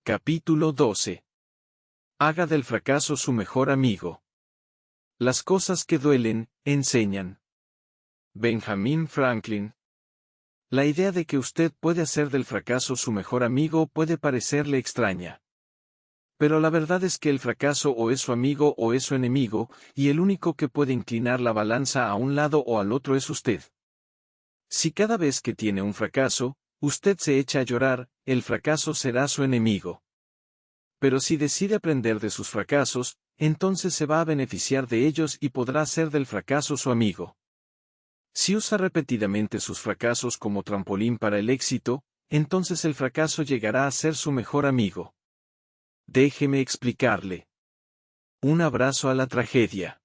Capítulo 12. Haga del fracaso su mejor amigo. Las cosas que duelen, enseñan. Benjamin Franklin. La idea de que usted puede hacer del fracaso su mejor amigo puede parecerle extraña. Pero la verdad es que el fracaso o es su amigo o es su enemigo, y el único que puede inclinar la balanza a un lado o al otro es usted. Si cada vez que tiene un fracaso, usted se echa a llorar, el fracaso será su enemigo. Pero si decide aprender de sus fracasos, entonces se va a beneficiar de ellos y podrá hacer del fracaso su amigo. Si usa repetidamente sus fracasos como trampolín para el éxito, entonces el fracaso llegará a ser su mejor amigo. Déjeme explicarle. Un abrazo a la tragedia.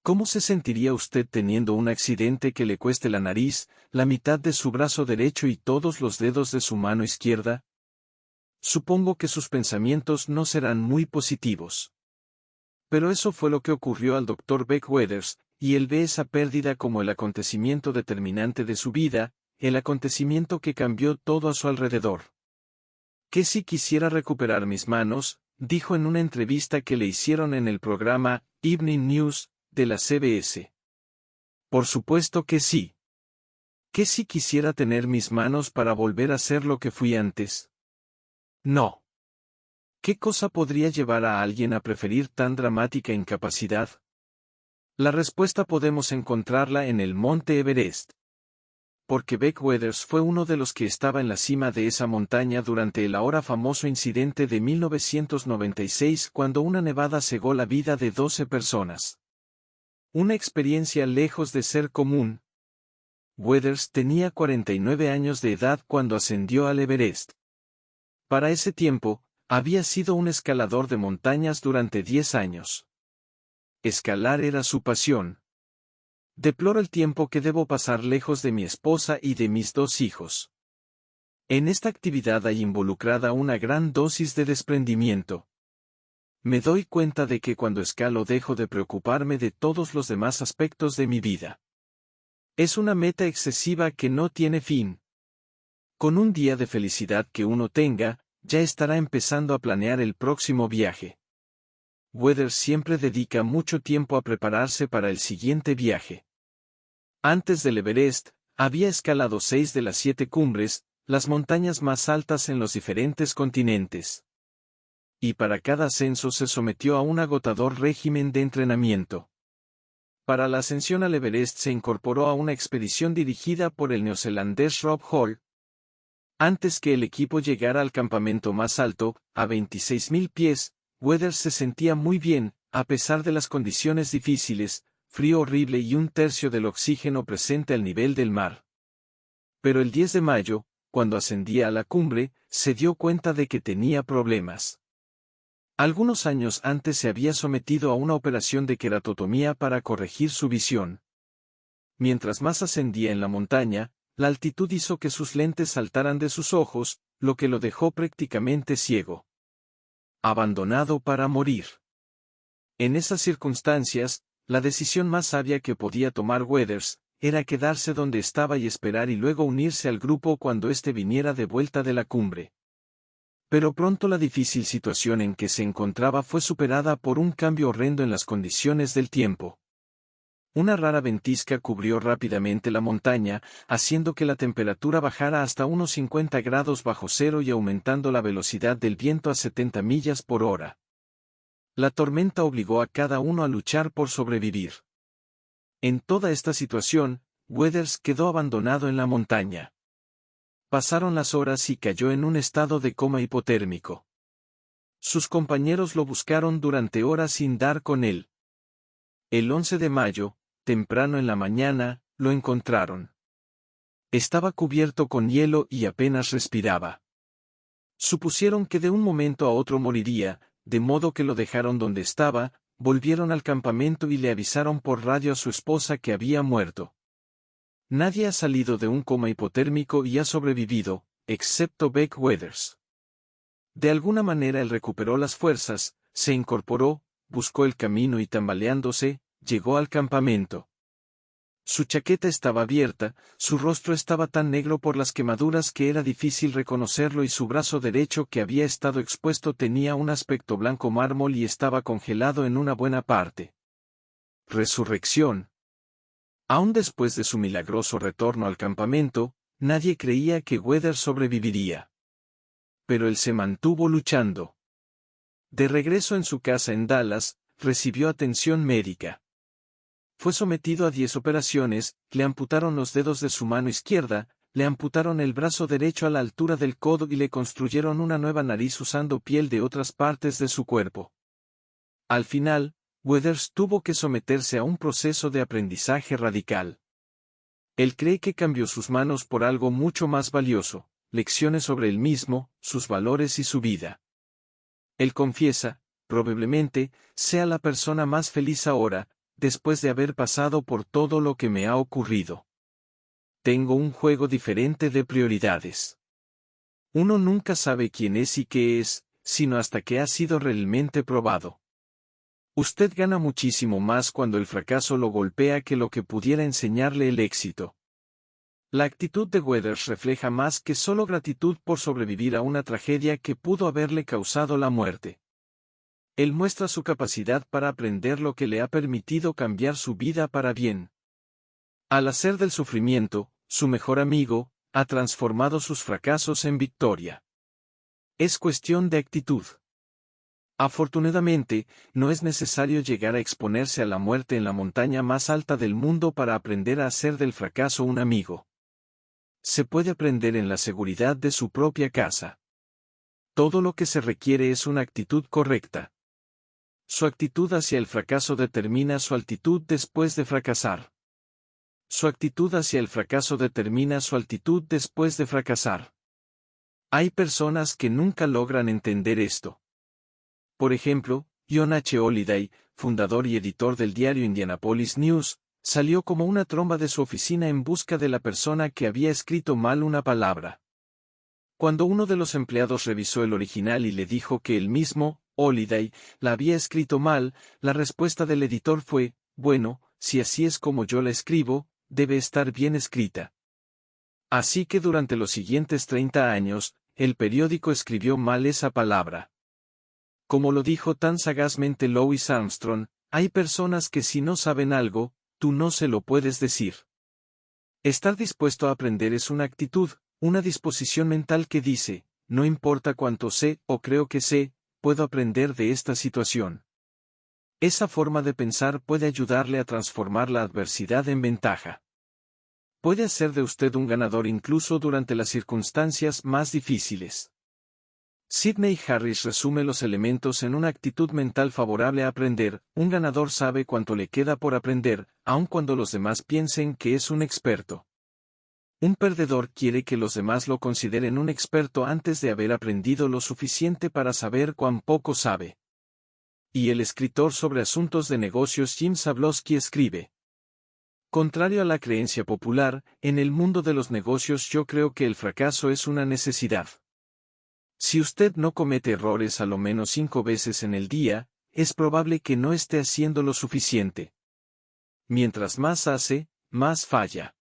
¿Cómo se sentiría usted teniendo un accidente que le cueste la nariz, la mitad de su brazo derecho y todos los dedos de su mano izquierda? Supongo que sus pensamientos no serán muy positivos. Pero eso fue lo que ocurrió al Dr. Beck Weathers, y él ve esa pérdida como el acontecimiento determinante de su vida, el acontecimiento que cambió todo a su alrededor. ¿Qué si quisiera recuperar mis manos?, dijo en una entrevista que le hicieron en el programa Evening News de la CBS. Por supuesto que sí. ¿Qué si quisiera tener mis manos para volver a ser lo que fui antes? No. ¿Qué cosa podría llevar a alguien a preferir tan dramática incapacidad? La respuesta podemos encontrarla en el Monte Everest. Porque Beck Weathers fue uno de los que estaba en la cima de esa montaña durante el ahora famoso incidente de 1996 cuando una nevada cegó la vida de 12 personas. Una experiencia lejos de ser común. Weathers tenía 49 años de edad cuando ascendió al Everest. Para ese tiempo, había sido un escalador de montañas durante 10 años. Escalar era su pasión. Deploro el tiempo que debo pasar lejos de mi esposa y de mis 2 hijos. En esta actividad hay involucrada una gran dosis de desprendimiento. Me doy cuenta de que cuando escalo dejo de preocuparme de todos los demás aspectos de mi vida. Es una meta excesiva que no tiene fin. Con un día de felicidad que uno tenga, ya estará empezando a planear el próximo viaje. Weathers siempre dedica mucho tiempo a prepararse para el siguiente viaje. Antes del Everest, había escalado 6 de las 7 cumbres, las montañas más altas en los diferentes continentes. Y para cada ascenso se sometió a un agotador régimen de entrenamiento. Para la ascensión al Everest se incorporó a una expedición dirigida por el neozelandés Rob Hall. Antes que el equipo llegara al campamento más alto, a 26.000 pies, Weathers se sentía muy bien, a pesar de las condiciones difíciles, frío horrible y un tercio del oxígeno presente al nivel del mar. Pero el 10 de mayo, cuando ascendía a la cumbre, se dio cuenta de que tenía problemas. Algunos años antes se había sometido a una operación de queratotomía para corregir su visión. Mientras más ascendía en la montaña, la altitud hizo que sus lentes saltaran de sus ojos, lo que lo dejó prácticamente ciego. Abandonado para morir. En esas circunstancias, la decisión más sabia que podía tomar Weathers, era quedarse donde estaba y esperar y luego unirse al grupo cuando éste viniera de vuelta de la cumbre. Pero pronto la difícil situación en que se encontraba fue superada por un cambio horrendo en las condiciones del tiempo. Una rara ventisca cubrió rápidamente la montaña, haciendo que la temperatura bajara hasta unos 50 grados bajo cero y aumentando la velocidad del viento a 70 millas por hora. La tormenta obligó a cada uno a luchar por sobrevivir. En toda esta situación, Weathers quedó abandonado en la montaña. Pasaron las horas y cayó en un estado de coma hipotérmico. Sus compañeros lo buscaron durante horas sin dar con él. El 11 de mayo, temprano en la mañana, lo encontraron. Estaba cubierto con hielo y apenas respiraba. Supusieron que de un momento a otro moriría, de modo que lo dejaron donde estaba, volvieron al campamento y le avisaron por radio a su esposa que había muerto. Nadie ha salido de un coma hipotérmico y ha sobrevivido, excepto Beck Weathers. De alguna manera él recuperó las fuerzas, se incorporó, buscó el camino y tambaleándose, llegó al campamento. Su chaqueta estaba abierta, su rostro estaba tan negro por las quemaduras que era difícil reconocerlo y su brazo derecho que había estado expuesto tenía un aspecto blanco mármol y estaba congelado en una buena parte. Resurrección. Aún después de su milagroso retorno al campamento, nadie creía que Weathers sobreviviría. Pero él se mantuvo luchando. De regreso en su casa en Dallas, recibió atención médica. Fue sometido a 10 operaciones, le amputaron los dedos de su mano izquierda, le amputaron el brazo derecho a la altura del codo y le construyeron una nueva nariz usando piel de otras partes de su cuerpo. Al final, Weathers tuvo que someterse a un proceso de aprendizaje radical. Él cree que cambió sus manos por algo mucho más valioso, lecciones sobre él mismo, sus valores y su vida. Él confiesa, probablemente, sea la persona más feliz ahora, después de haber pasado por todo lo que me ha ocurrido. Tengo un juego diferente de prioridades. Uno nunca sabe quién es y qué es, sino hasta que ha sido realmente probado. Usted gana muchísimo más cuando el fracaso lo golpea que lo que pudiera enseñarle el éxito. La actitud de Weathers refleja más que solo gratitud por sobrevivir a una tragedia que pudo haberle causado la muerte. Él muestra su capacidad para aprender lo que le ha permitido cambiar su vida para bien. Al hacer del sufrimiento, su mejor amigo, ha transformado sus fracasos en victoria. Es cuestión de actitud. Afortunadamente, no es necesario llegar a exponerse a la muerte en la montaña más alta del mundo para aprender a hacer del fracaso un amigo. Se puede aprender en la seguridad de su propia casa. Todo lo que se requiere es una actitud correcta. Su actitud hacia el fracaso determina su altitud después de fracasar. Su actitud hacia el fracaso determina su altitud después de fracasar. Hay personas que nunca logran entender esto. Por ejemplo, John H. Holliday, fundador y editor del diario Indianapolis News, salió como una tromba de su oficina en busca de la persona que había escrito mal una palabra. Cuando uno de los empleados revisó el original y le dijo que él mismo, Holliday, la había escrito mal, la respuesta del editor fue, bueno, si así es como yo la escribo, debe estar bien escrita. Así que durante los siguientes 30 años, el periódico escribió mal esa palabra. Como lo dijo tan sagazmente Louis Armstrong, hay personas que si no saben algo, tú no se lo puedes decir. Estar dispuesto a aprender es una actitud, una disposición mental que dice, no importa cuánto sé o creo que sé, puedo aprender de esta situación. Esa forma de pensar puede ayudarle a transformar la adversidad en ventaja. Puede hacer de usted un ganador incluso durante las circunstancias más difíciles. Sidney Harris resume los elementos en una actitud mental favorable a aprender. Un ganador sabe cuánto le queda por aprender, aun cuando los demás piensen que es un experto. Un perdedor quiere que los demás lo consideren un experto antes de haber aprendido lo suficiente para saber cuán poco sabe. Y el escritor sobre asuntos de negocios Jim Zablocki escribe: contrario a la creencia popular, en el mundo de los negocios yo creo que el fracaso es una necesidad. Si usted no comete errores a lo menos 5 veces en el día, es probable que no esté haciendo lo suficiente. Mientras más hace, más falla.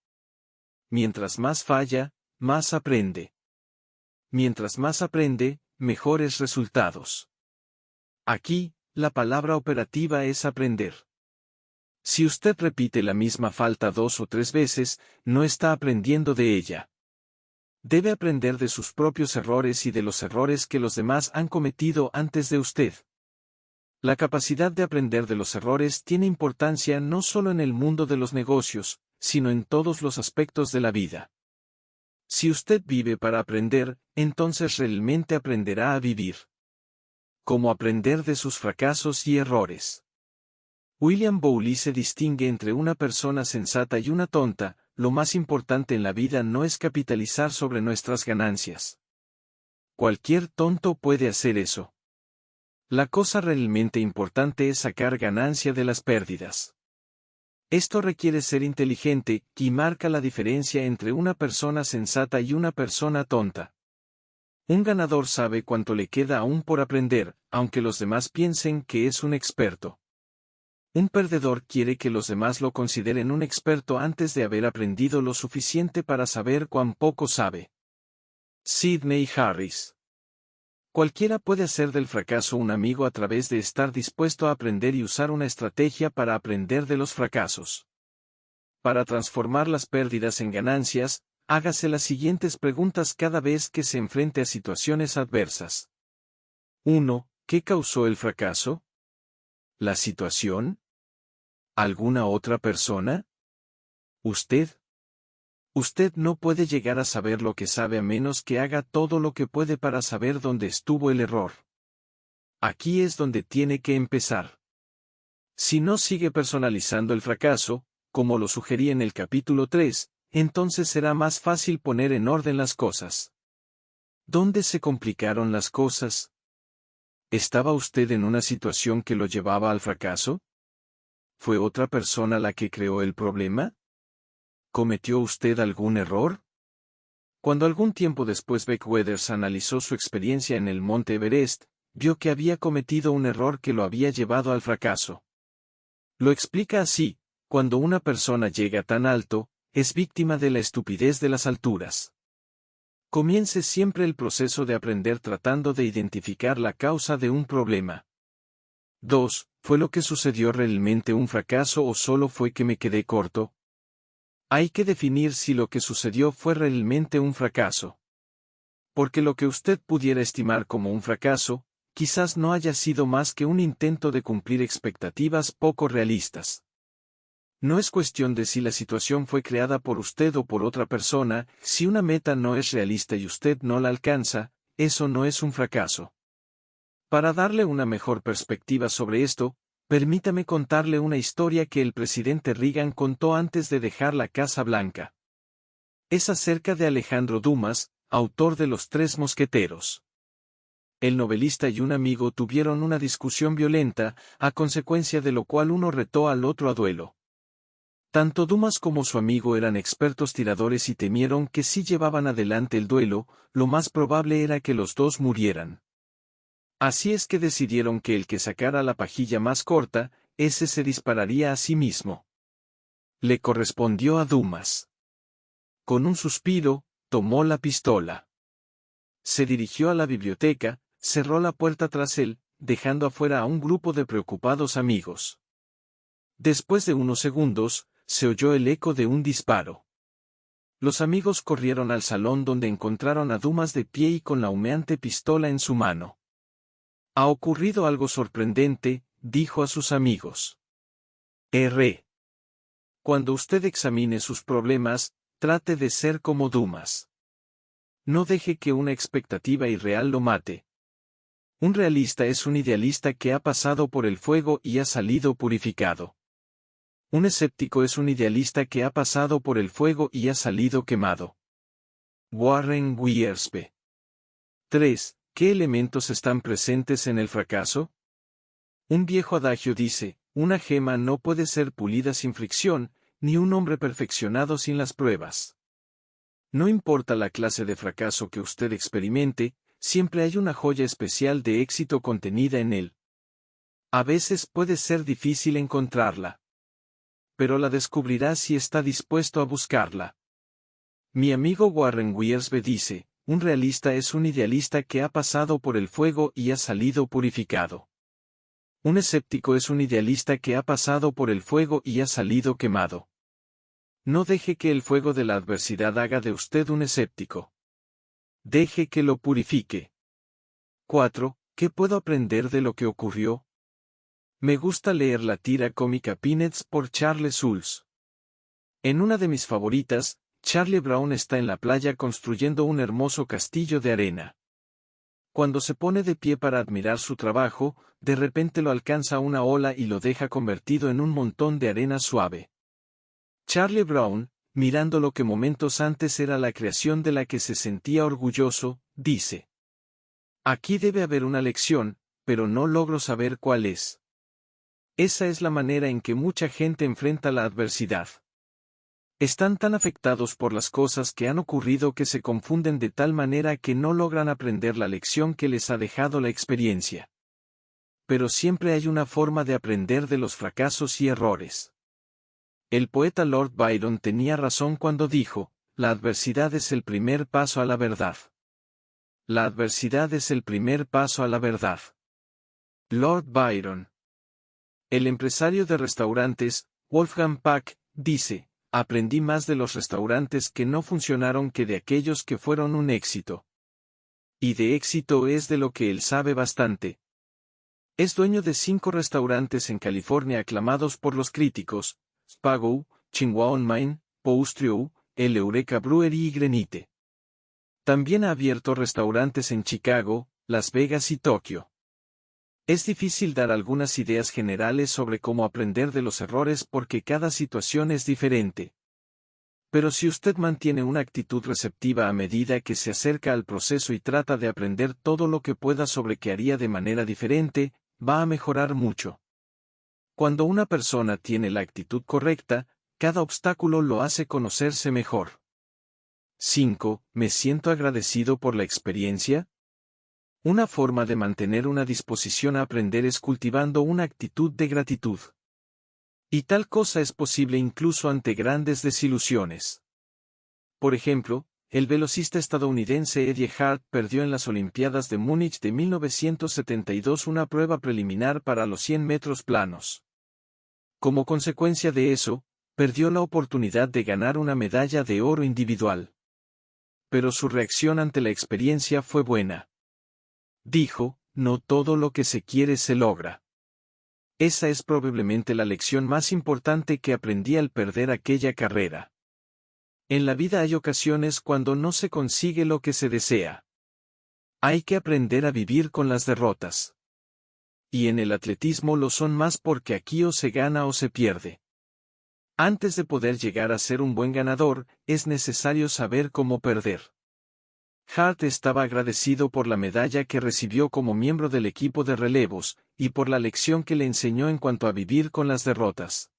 Mientras más falla, más aprende. Mientras más aprende, mejores resultados. Aquí, la palabra operativa es aprender. Si usted repite la misma falta 2 o 3 veces, no está aprendiendo de ella. Debe aprender de sus propios errores y de los errores que los demás han cometido antes de usted. La capacidad de aprender de los errores tiene importancia no solo en el mundo de los negocios, sino en todos los aspectos de la vida. Si usted vive para aprender, entonces realmente aprenderá a vivir. Cómo aprender de sus fracasos y errores. William Bowley se distingue entre una persona sensata y una tonta. Lo más importante en la vida no es capitalizar sobre nuestras ganancias. Cualquier tonto puede hacer eso. La cosa realmente importante es sacar ganancia de las pérdidas. Esto requiere ser inteligente, y marca la diferencia entre una persona sensata y una persona tonta. Un ganador sabe cuánto le queda aún por aprender, aunque los demás piensen que es un experto. Un perdedor quiere que los demás lo consideren un experto antes de haber aprendido lo suficiente para saber cuán poco sabe. Sidney Harris. Cualquiera puede hacer del fracaso un amigo a través de estar dispuesto a aprender y usar una estrategia para aprender de los fracasos. Para transformar las pérdidas en ganancias, hágase las siguientes preguntas cada vez que se enfrente a situaciones adversas. 1. ¿Qué causó el fracaso? ¿La situación? ¿Alguna otra persona? ¿Usted? Usted no puede llegar a saber lo que sabe a menos que haga todo lo que puede para saber dónde estuvo el error. Aquí es donde tiene que empezar. Si no sigue personalizando el fracaso, como lo sugerí en el capítulo 3, entonces será más fácil poner en orden las cosas. ¿Dónde se complicaron las cosas? ¿Estaba usted en una situación que lo llevaba al fracaso? ¿Fue otra persona la que creó el problema? ¿Cometió usted algún error? Cuando algún tiempo después Beck Weathers analizó su experiencia en el Monte Everest, vio que había cometido un error que lo había llevado al fracaso. Lo explica así: cuando una persona llega tan alto, es víctima de la estupidez de las alturas. Comience siempre el proceso de aprender tratando de identificar la causa de un problema. 2. ¿Fue lo que sucedió realmente un fracaso o solo fue que me quedé corto? Hay que definir si lo que sucedió fue realmente un fracaso. Porque lo que usted pudiera estimar como un fracaso, quizás no haya sido más que un intento de cumplir expectativas poco realistas. No es cuestión de si la situación fue creada por usted o por otra persona. Si una meta no es realista y usted no la alcanza, eso no es un fracaso. Para darle una mejor perspectiva sobre esto, permítame contarle una historia que el presidente Reagan contó antes de dejar la Casa Blanca. Es acerca de Alejandro Dumas, autor de Los Tres Mosqueteros. El novelista y un amigo tuvieron una discusión violenta, a consecuencia de lo cual uno retó al otro a duelo. Tanto Dumas como su amigo eran expertos tiradores y temieron que si llevaban adelante el duelo, lo más probable era que los dos murieran. Así es que decidieron que el que sacara la pajilla más corta, ese se dispararía a sí mismo. Le correspondió a Dumas. Con un suspiro, tomó la pistola. Se dirigió a la biblioteca, cerró la puerta tras él, dejando afuera a un grupo de preocupados amigos. Después de unos segundos, se oyó el eco de un disparo. Los amigos corrieron al salón donde encontraron a Dumas de pie y con la humeante pistola en su mano. Ha ocurrido algo sorprendente, dijo a sus amigos. Cuando usted examine sus problemas, trate de ser como Dumas. No deje que una expectativa irreal lo mate. Un realista es un idealista que ha pasado por el fuego y ha salido purificado. Un escéptico es un idealista que ha pasado por el fuego y ha salido quemado. Warren Wiersbe. 3. ¿Qué elementos están presentes en el fracaso? Un viejo adagio dice: una gema no puede ser pulida sin fricción, ni un hombre perfeccionado sin las pruebas. No importa la clase de fracaso que usted experimente, siempre hay una joya especial de éxito contenida en él. A veces puede ser difícil encontrarla. Pero la descubrirá si está dispuesto a buscarla. Mi amigo Warren Wiersbe dice: un realista es un idealista que ha pasado por el fuego y ha salido purificado. Un escéptico es un idealista que ha pasado por el fuego y ha salido quemado. No deje que el fuego de la adversidad haga de usted un escéptico. Deje que lo purifique. 4. ¿Qué puedo aprender de lo que ocurrió? Me gusta leer la tira cómica Peanuts por Charles Schulz. En una de mis favoritas, Charlie Brown está en la playa construyendo un hermoso castillo de arena. Cuando se pone de pie para admirar su trabajo, de repente lo alcanza una ola y lo deja convertido en un montón de arena suave. Charlie Brown, mirando lo que momentos antes era la creación de la que se sentía orgulloso, dice: aquí debe haber una lección, pero no logro saber cuál es. Esa es la manera en que mucha gente enfrenta la adversidad. Están tan afectados por las cosas que han ocurrido que se confunden de tal manera que no logran aprender la lección que les ha dejado la experiencia. pero siempre hay una forma de aprender de los fracasos y errores. El poeta Lord Byron tenía razón cuando dijo, la adversidad es el primer paso a la verdad. La adversidad es el primer paso a la verdad. Lord Byron. El empresario de restaurantes, Wolfgang Puck, dice, aprendí más de los restaurantes que no funcionaron que de aquellos que fueron un éxito. Y de éxito es de lo que él sabe bastante. Es dueño de 5 restaurantes en California aclamados por los críticos, Spago, Chingwaon Mine, Poustrio, el Eureka Brewery y Grenite. También ha abierto restaurantes en Chicago, Las Vegas y Tokio. Es difícil dar algunas ideas generales sobre cómo aprender de los errores porque cada situación es diferente. Pero si usted mantiene una actitud receptiva a medida que se acerca al proceso y trata de aprender todo lo que pueda sobre qué haría de manera diferente, va a mejorar mucho. Cuando una persona tiene la actitud correcta, cada obstáculo lo hace conocerse mejor. 5. ¿Me siento agradecido por la experiencia? Una forma de mantener una disposición a aprender es cultivando una actitud de gratitud. Y tal cosa es posible incluso ante grandes desilusiones. Por ejemplo, el velocista estadounidense Eddie Hart perdió en las Olimpiadas de Múnich de 1972 una prueba preliminar para los 100 metros planos. Como consecuencia de eso, perdió la oportunidad de ganar una medalla de oro individual. Pero su reacción ante la experiencia fue buena. Dijo, no todo lo que se quiere se logra. Esa es probablemente la lección más importante que aprendí al perder aquella carrera. En la vida hay ocasiones cuando no se consigue lo que se desea. Hay que aprender a vivir con las derrotas. Y en el atletismo lo son más porque aquí o se gana o se pierde. Antes de poder llegar a ser un buen ganador, es necesario saber cómo perder. Hart estaba agradecido por la medalla que recibió como miembro del equipo de relevos, y por la lección que le enseñó en cuanto a vivir con las derrotas.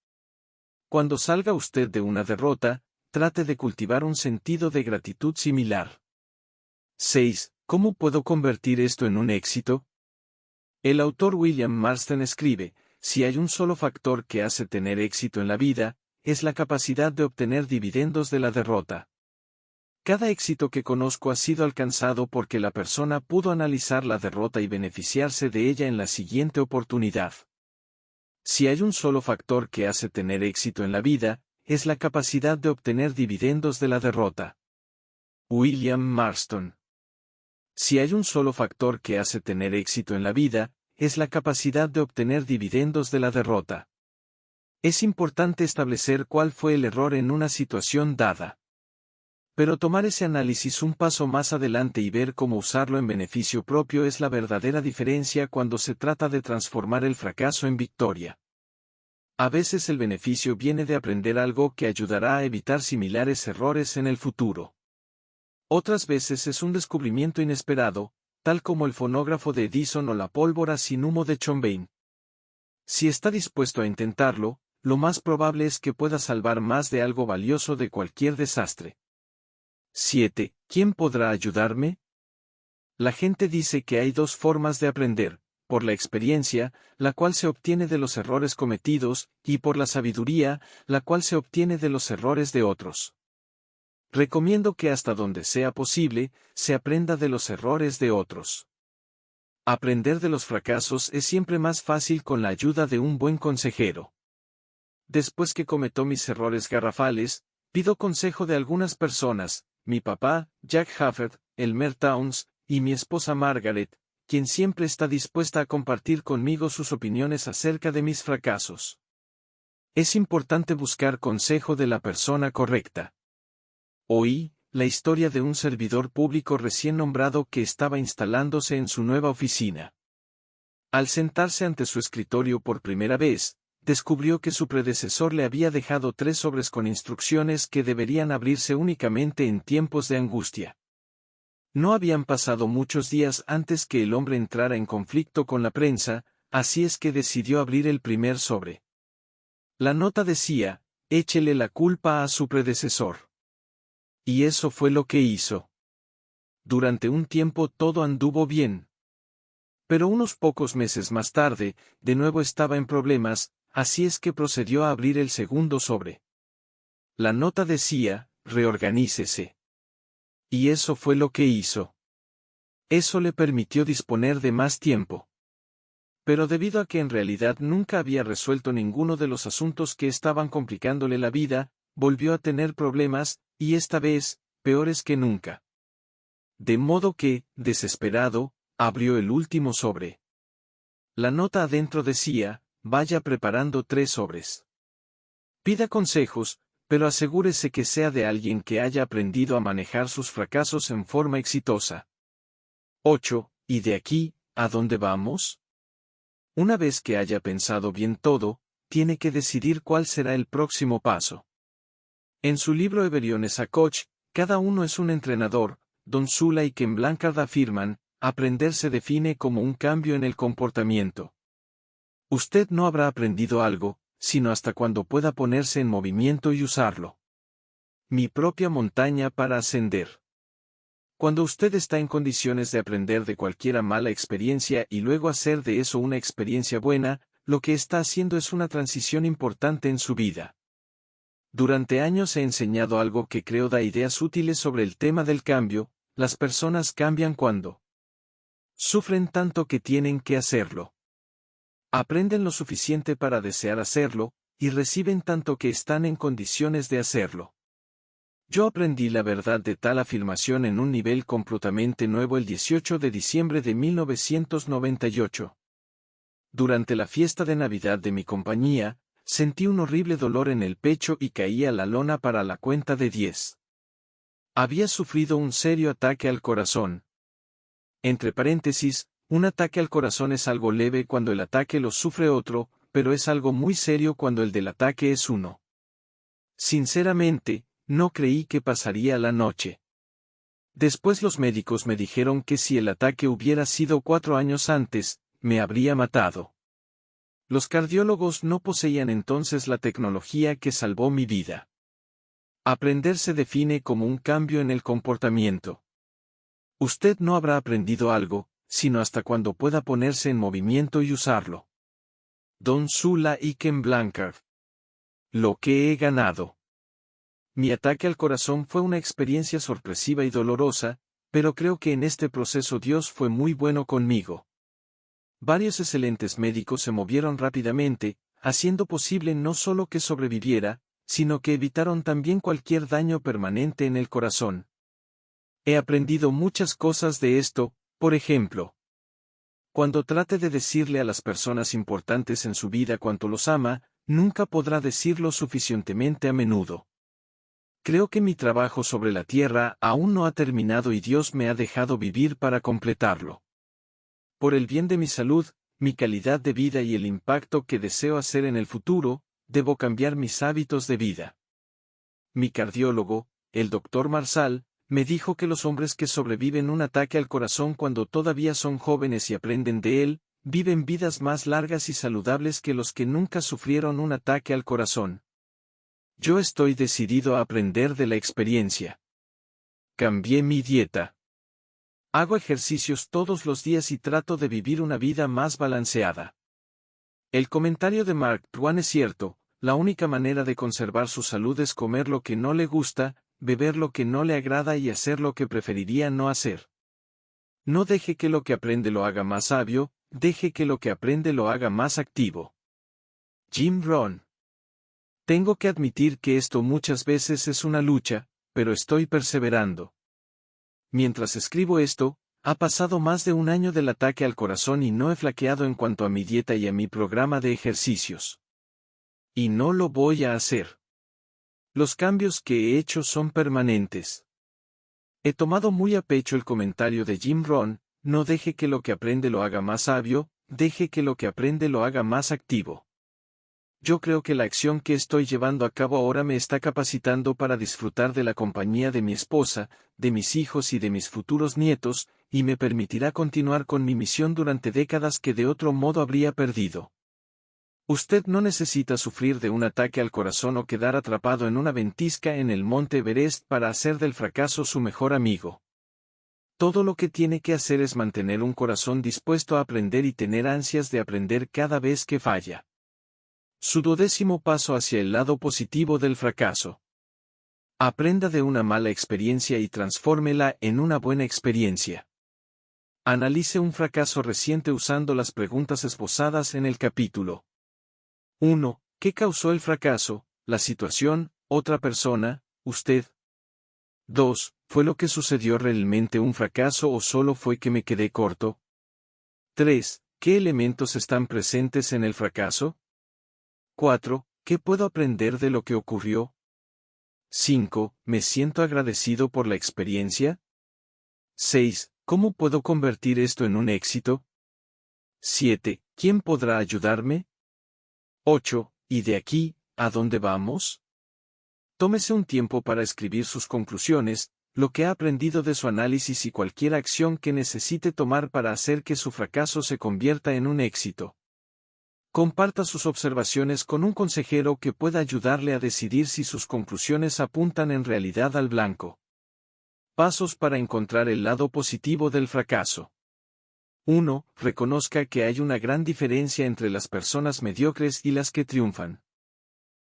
Cuando salga usted de una derrota, trate de cultivar un sentido de gratitud similar. 6. ¿Cómo puedo convertir esto en un éxito? El autor William Marston escribe, si hay un solo factor que hace tener éxito en la vida, es la capacidad de obtener dividendos de la derrota. Cada éxito que conozco ha sido alcanzado porque la persona pudo analizar la derrota y beneficiarse de ella en la siguiente oportunidad. Si hay un solo factor que hace tener éxito en la vida, es la capacidad de obtener dividendos de la derrota. William Marston. Si hay un solo factor que hace tener éxito en la vida, es la capacidad de obtener dividendos de la derrota. Es importante establecer cuál fue el error en una situación dada. Pero tomar ese análisis un paso más adelante y ver cómo usarlo en beneficio propio es la verdadera diferencia cuando se trata de transformar el fracaso en victoria. A veces el beneficio viene de aprender algo que ayudará a evitar similares errores en el futuro. Otras veces es un descubrimiento inesperado, tal como el fonógrafo de Edison o la pólvora sin humo de Chombein. Si está dispuesto a intentarlo, lo más probable es que pueda salvar más de algo valioso de cualquier desastre. 7. ¿Quién podrá ayudarme? La gente dice que hay 2 formas de aprender, por la experiencia, la cual se obtiene de los errores cometidos, y por la sabiduría, la cual se obtiene de los errores de otros. Recomiendo que hasta donde sea posible, se aprenda de los errores de otros. Aprender de los fracasos es siempre más fácil con la ayuda de un buen consejero. Después que cometó mis errores garrafales, pido consejo de algunas personas, mi papá, Jack Hafford, Elmer Towns, y mi esposa Margaret, quien siempre está dispuesta a compartir conmigo sus opiniones acerca de mis fracasos. Es importante buscar consejo de la persona correcta. Oí la historia de un servidor público recién nombrado que estaba instalándose en su nueva oficina. Al sentarse ante su escritorio por primera vez, descubrió que su predecesor le había dejado 3 sobres con instrucciones que deberían abrirse únicamente en tiempos de angustia. No habían pasado muchos días antes que el hombre entrara en conflicto con la prensa, así es que decidió abrir el primer sobre. La nota decía, échele la culpa a su predecesor. Y eso fue lo que hizo. Durante un tiempo todo anduvo bien. Pero unos pocos meses más tarde, de nuevo estaba en problemas, así es que procedió a abrir el segundo sobre. La nota decía, reorganícese. Y eso fue lo que hizo. Eso le permitió disponer de más tiempo. Pero debido a que en realidad nunca había resuelto ninguno de los asuntos que estaban complicándole la vida, volvió a tener problemas, y esta vez, peores que nunca. De modo que, desesperado, abrió el último sobre. La nota adentro decía, vaya preparando 3 sobres. Pida consejos, pero asegúrese que sea de alguien que haya aprendido a manejar sus fracasos en forma exitosa. 8. ¿Y de aquí, a dónde vamos? Una vez que haya pensado bien todo, tiene que decidir cuál será el próximo paso. En su libro Everyone's a Coach, cada uno es un entrenador, Don Shula y Ken Blanchard afirman, aprender se define como un cambio en el comportamiento. Usted no habrá aprendido algo, sino hasta cuando pueda ponerse en movimiento y usarlo. Mi propia montaña para ascender. Cuando usted está en condiciones de aprender de cualquier mala experiencia y luego hacer de eso una experiencia buena, lo que está haciendo es una transición importante en su vida. Durante años he enseñado algo que creo da ideas útiles sobre el tema del cambio. Las personas cambian cuando sufren tanto que tienen que hacerlo. Aprenden lo suficiente para desear hacerlo, y reciben tanto que están en condiciones de hacerlo. Yo aprendí la verdad de tal afirmación en un nivel completamente nuevo el 18 de diciembre de 1998. Durante la fiesta de Navidad de mi compañía, sentí un horrible dolor en el pecho y caí a la lona para la cuenta de 10. Había sufrido un serio ataque al corazón. Entre paréntesis, un ataque al corazón es algo leve cuando el ataque lo sufre otro, pero es algo muy serio cuando el del ataque es uno. Sinceramente, no creí que pasaría la noche. Después los médicos me dijeron que si el ataque hubiera sido 4 años antes, me habría matado. Los cardiólogos no poseían entonces la tecnología que salvó mi vida. Aprender se define como un cambio en el comportamiento. Usted no habrá aprendido algo, sino hasta cuando pueda ponerse en movimiento y usarlo. Don Shula y Ken Blanchard. Lo que he ganado. Mi ataque al corazón fue una experiencia sorpresiva y dolorosa, pero creo que en este proceso Dios fue muy bueno conmigo. Varios excelentes médicos se movieron rápidamente, haciendo posible no solo que sobreviviera, sino que evitaron también cualquier daño permanente en el corazón. He aprendido muchas cosas de esto, por ejemplo. Cuando trate de decirle a las personas importantes en su vida cuánto los ama, nunca podrá decirlo suficientemente a menudo. Creo que mi trabajo sobre la tierra aún no ha terminado y Dios me ha dejado vivir para completarlo. Por el bien de mi salud, mi calidad de vida y el impacto que deseo hacer en el futuro, debo cambiar mis hábitos de vida. Mi cardiólogo, el Dr. Marshall, me dijo que los hombres que sobreviven un ataque al corazón cuando todavía son jóvenes y aprenden de él, viven vidas más largas y saludables que los que nunca sufrieron un ataque al corazón. Yo estoy decidido a aprender de la experiencia. Cambié mi dieta. Hago ejercicios todos los días y trato de vivir una vida más balanceada. El comentario de Mark Twain es cierto, la única manera de conservar su salud es comer lo que no le gusta, beber lo que no le agrada y hacer lo que preferiría no hacer. No deje que lo que aprende lo haga más sabio, deje que lo que aprende lo haga más activo. Jim Rohn. Tengo que admitir que esto muchas veces es una lucha, pero estoy perseverando. Mientras escribo esto, ha pasado más de un año del ataque al corazón y no he flaqueado en cuanto a mi dieta y a mi programa de ejercicios. Y no lo voy a hacer. Los cambios que he hecho son permanentes. He tomado muy a pecho el comentario de Jim Rohn, no deje que lo que aprende lo haga más sabio, deje que lo que aprende lo haga más activo. Yo creo que la acción que estoy llevando a cabo ahora me está capacitando para disfrutar de la compañía de mi esposa, de mis hijos y de mis futuros nietos, y me permitirá continuar con mi misión durante décadas que de otro modo habría perdido. Usted no necesita sufrir de un ataque al corazón o quedar atrapado en una ventisca en el monte Everest para hacer del fracaso su mejor amigo. Todo lo que tiene que hacer es mantener un corazón dispuesto a aprender y tener ansias de aprender cada vez que falla. Su 12º paso hacia el lado positivo del fracaso. Aprenda de una mala experiencia y transfórmela en una buena experiencia. Analice un fracaso reciente usando las preguntas esbozadas en el capítulo. 1. ¿Qué causó el fracaso? ¿La situación, otra persona, usted? 2. ¿Fue lo que sucedió realmente un fracaso o solo fue que me quedé corto? 3. ¿Qué elementos están presentes en el fracaso? 4. ¿Qué puedo aprender de lo que ocurrió? 5. ¿Me siento agradecido por la experiencia? 6. ¿Cómo puedo convertir esto en un éxito? 7. ¿Quién podrá ayudarme? 8. ¿Y de aquí, a dónde vamos? Tómese un tiempo para escribir sus conclusiones, lo que ha aprendido de su análisis y cualquier acción que necesite tomar para hacer que su fracaso se convierta en un éxito. Comparta sus observaciones con un consejero que pueda ayudarle a decidir si sus conclusiones apuntan en realidad al blanco. Pasos para encontrar el lado positivo del fracaso. 1. Reconozca que hay una gran diferencia entre las personas mediocres y las que triunfan.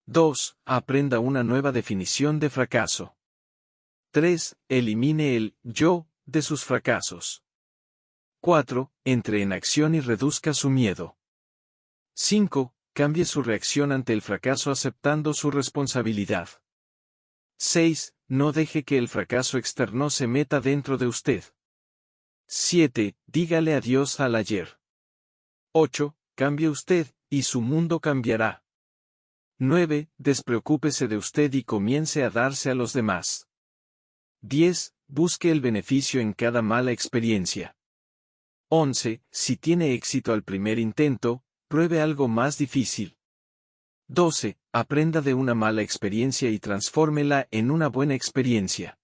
2. Aprenda una nueva definición de fracaso. 3. Elimine el yo de sus fracasos. 4. Entre en acción y reduzca su miedo. 5. Cambie su reacción ante el fracaso aceptando su responsabilidad. 6. No deje que el fracaso externo se meta dentro de usted. 7. Dígale adiós al ayer. 8. Cambie usted, y su mundo cambiará. 9. Despreocúpese de usted y comience a darse a los demás. 10. Busque el beneficio en cada mala experiencia. 11. Si tiene éxito al primer intento, pruebe algo más difícil. 12. Aprenda de una mala experiencia y transfórmela en una buena experiencia.